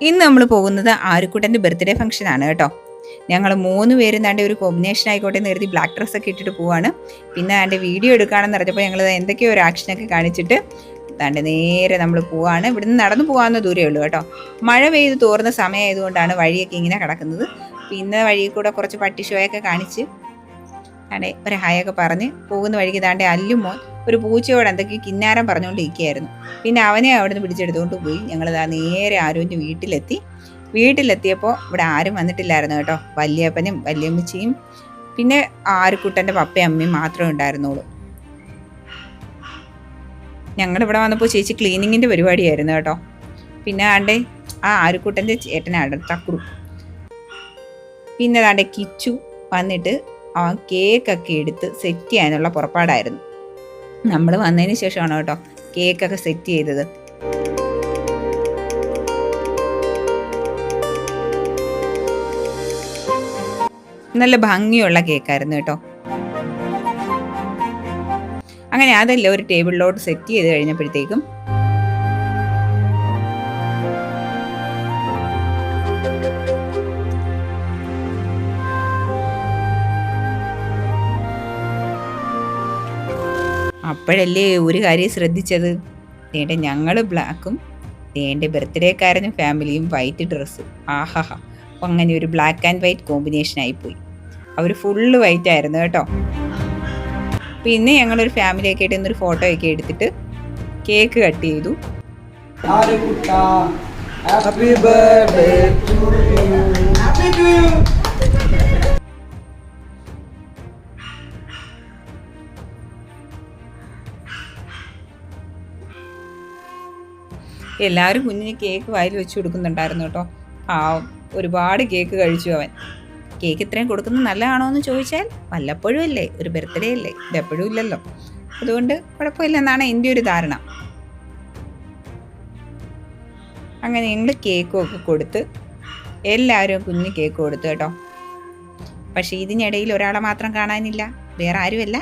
ഇന്ന് നമ്മൾ പോകുന്നത് ആരുക്കുട്ടൻ്റെ ബർത്ത്ഡേ ഫംഗ്ഷൻ ആണ് കേട്ടോ. ഞങ്ങൾ 3 പേരും താണ്ടെ ഒരു കോമ്പിനേഷൻ ആയിക്കോട്ടെ എന്ന് കരുതി ബ്ലാക്ക് ഡ്രസ്സൊക്കെ ഇട്ടിട്ട് പോവാണ്. പിന്നെ താണ്ടെ വീഡിയോ എടുക്കുകയാണെന്ന് പറഞ്ഞപ്പോൾ ഞങ്ങൾ എന്തൊക്കെയോ ഒരു ആക്ഷനൊക്കെ കാണിച്ചിട്ട് താണ്ടെ നേരെ നമ്മൾ പോവാണ്. ഇവിടുന്ന് നടന്നു പോകാവുന്ന ദൂരമേ ഉള്ളൂ കേട്ടോ. മഴ പെയ്ത് തോർന്ന സമയമായതുകൊണ്ടാണ് വഴിയൊക്കെ ഇങ്ങനെ കിടക്കുന്നത്. പിന്നെ വഴിയിൽ കൂടെ കുറച്ച് പട്ടിഷോയൊക്കെ കാണിച്ച് താണ്ടെ ഒരു ഹായൊക്കെ പറഞ്ഞ് പോകുന്ന വഴിക്ക് താണ്ടെ അല്ലുമോൻ ഒരു പൂച്ചയോട് എന്തൊക്കെയോ കിന്നാരം പറഞ്ഞുകൊണ്ടിരിക്കുകയായിരുന്നു. പിന്നെ അവനെ അവിടുന്ന് പിടിച്ചെടുത്തുകൊണ്ട് പോയി. ഞങ്ങളിതാ നേരെ ആരുവിൻ്റെ വീട്ടിലെത്തിയപ്പോൾ ഇവിടെ ആരും വന്നിട്ടില്ലായിരുന്നു കേട്ടോ. വല്യപ്പനും വല്യമ്മച്ചിയും പിന്നെ ആരുക്കുട്ടൻ്റെ പപ്പയും അമ്മയും മാത്രമേ ഉണ്ടായിരുന്നുള്ളൂ. ഞങ്ങളിവിടെ വന്നപ്പോൾ ചേച്ചി ക്ലീനിങ്ങിൻ്റെ പരിപാടിയായിരുന്നു കേട്ടോ. പിന്നെ ആണ്ടെ ആ ആരുക്കുട്ടൻ്റെ ചേട്ടനാണ് തക്കുറു. പിന്നെ താണ്ടെ കിച്ചു വന്നിട്ട് ആ കേക്കൊക്കെ എടുത്ത് സെറ്റ് ചെയ്യാനുള്ള പുറപ്പാടായിരുന്നു. നമ്മൾ വന്നതിന് ശേഷമാണ് കേട്ടോ കേക്കൊക്കെ സെറ്റ് ചെയ്തത്. നല്ല ഭംഗിയുള്ള കേക്കായിരുന്നു കേട്ടോ. അങ്ങനെ അതെല്ലാം ഒരു ടേബിളിലോട്ട് സെറ്റ് ചെയ്ത് കഴിഞ്ഞപ്പോഴത്തേക്കും അപ്പോഴല്ലേ ഒരു കാര്യം ശ്രദ്ധിച്ചത്. തേണ്ട ഞങ്ങൾ ബ്ലാക്കും തേൻ്റെ ബർത്ത്ഡേക്കാരനും ഫാമിലിയും വൈറ്റ് ഡ്രസ്സും. ആഹാഹാ, അപ്പം അങ്ങനെ ഒരു ബ്ലാക്ക് ആൻഡ് വൈറ്റ് കോമ്പിനേഷൻ ആയിപ്പോയി. അവർ ഫുള്ള് വൈറ്റ് ആയിരുന്നു കേട്ടോ. പിന്നെ ഞങ്ങളൊരു ഫാമിലിയൊക്കെ ആയിട്ട് ഇന്നൊരു ഫോട്ടോ ഒക്കെ എടുത്തിട്ട് കേക്ക് കട്ട് ചെയ്തു. എല്ലാവരും കുഞ്ഞിന് കേക്ക് വായിൽ വെച്ച് കൊടുക്കുന്നുണ്ടായിരുന്നു കേട്ടോ. ഒരുപാട് കേക്ക് കഴിച്ചു അവൻ. കേക്ക് ഇത്രയും കൊടുക്കുന്നത് നല്ലതാണോ എന്ന് ചോദിച്ചാൽ വല്ലപ്പോഴും അല്ലേ, ഒരു ബർത്ത്ഡേ അല്ലേ, ഇതെപ്പോഴും ഇല്ലല്ലോ, അതുകൊണ്ട് കുഴപ്പമില്ലെന്നാണ് എൻ്റെ ഒരു ധാരണ. അങ്ങനെ ഞങ്ങൾ കേക്കും ഒക്കെ കൊടുത്ത് എല്ലാവരും കുഞ്ഞിന് കേക്ക് കൊടുത്തു കേട്ടോ. പക്ഷേ ഇതിനിടയിൽ ഒരാളെ മാത്രം കാണാനില്ല. വേറെ ആരുമല്ല,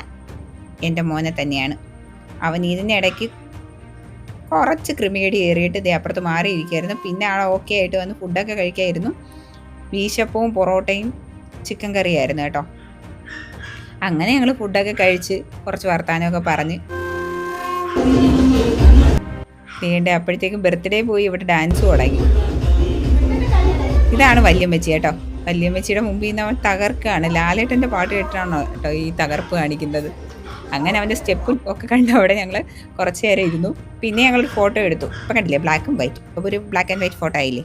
എൻ്റെ മോനെ തന്നെയാണ്. അവൻ ഇതിനിടയ്ക്ക് കുറച്ച് ക്രിമികേടി കയറിയിട്ട് ഇതേ അപ്പുറത്ത് മാറിയിരിക്കുമായിരുന്നു. പിന്നെ ആളെ ഓക്കെ ആയിട്ട് വന്ന് ഫുഡൊക്കെ കഴിക്കായിരുന്നു. വീശപ്പവും പൊറോട്ടയും ചിക്കൻ കറിയായിരുന്നു കേട്ടോ. അങ്ങനെ ഞങ്ങൾ ഫുഡൊക്കെ കഴിച്ച് കുറച്ച് വർത്താനമൊക്കെ പറഞ്ഞ് വീണ്ടും അപ്പോഴത്തേക്കും ബർത്ത്ഡേ പോയി ഇവിടെ ഡാൻസ് തുടങ്ങി. ഇതാണ് വല്യമ്മച്ചി കേട്ടോ. വല്യമ്മച്ചിയുടെ മുമ്പിൽ നിന്ന് അവൻ തകർക്കുകയാണ്. ലാലേട്ടൻ്റെ പാട്ട് കേട്ടിട്ടാണോ കേട്ടോ ഈ തകർപ്പ് കാണിക്കുന്നത്. അങ്ങനെ അവൻ്റെ സ്റ്റെപ്പും ഒക്കെ കണ്ട് അവിടെ ഞങ്ങൾ കുറച്ച് നേരം ഇരുന്നു. പിന്നെ ഞങ്ങളൊരു ഫോട്ടോ എടുത്തു. ഇപ്പം കണ്ടില്ലേ ബ്ലാക്ക് ആൻഡ് വൈറ്റ്. അപ്പോൾ ഒരു ബ്ലാക്ക് ആൻഡ് വൈറ്റ് ഫോട്ടോ ആയില്ലേ.